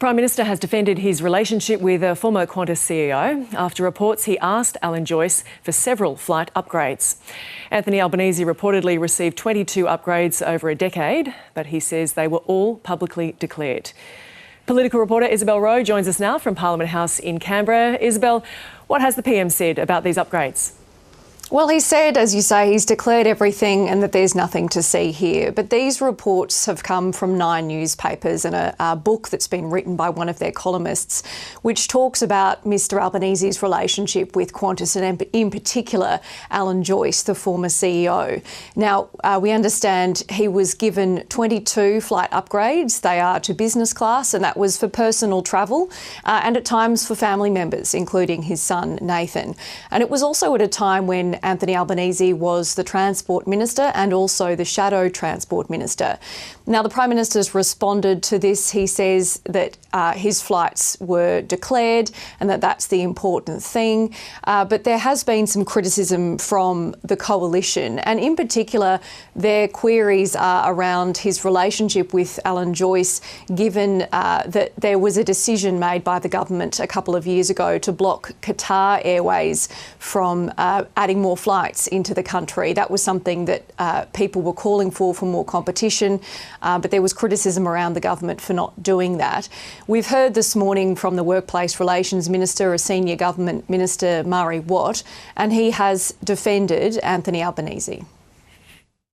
Prime Minister has defended his relationship with a former Qantas CEO after reports he asked Alan Joyce for several flight upgrades. Anthony Albanese reportedly received 22 upgrades over a decade, but he says they were all publicly declared. Political reporter Isabel Rowe joins us now from Parliament House in Canberra. Isabel, what has the PM said about these upgrades? Well, he said, as you say, he's declared everything and that there's nothing to see here. But these reports have come from 9 newspapers and a book that's been written by one of their columnists, which talks about Mr Albanese's relationship with Qantas and in particular Alan Joyce, the former CEO. Now, we understand he was given 22 flight upgrades. They are to business class, and that was for personal travel and at times for family members, including his son Nathan. And it was also at a time when Anthony Albanese was the Transport Minister and also the Shadow Transport Minister. Now, the Prime Minister's responded to this. He says that his flights were declared and that that's the important thing. But there has been some criticism from the coalition, and in particular, their queries are around his relationship with Alan Joyce, given that there was a decision made by the government a couple of years ago to block Qatar Airways from adding more flights into the country. That was something that people were calling for more competition, but there was criticism around the government for not doing that. We've heard this morning from the Workplace Relations Minister, a senior government minister, Murray Watt, and he has defended Anthony Albanese.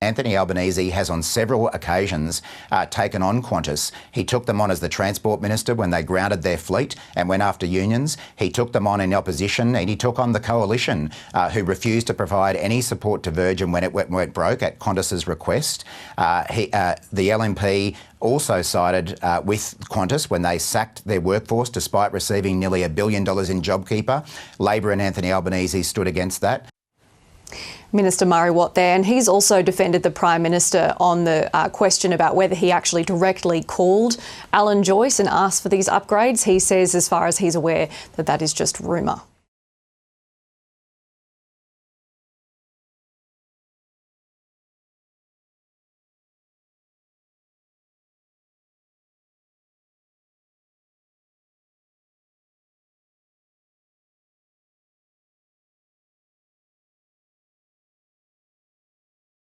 Anthony Albanese has on several occasions taken on Qantas. He took them on as the Transport Minister when they grounded their fleet and went after unions. He took them on in opposition, and he took on the coalition who refused to provide any support to Virgin when it went broke at Qantas's request. The LNP also sided with Qantas when they sacked their workforce despite receiving nearly $1 billion in JobKeeper. Labor and Anthony Albanese stood against that. Minister Murray Watt there, and he's also defended the Prime Minister on the question about whether he actually directly called Alan Joyce and asked for these upgrades. He says, as far as he's aware, that that is just rumour.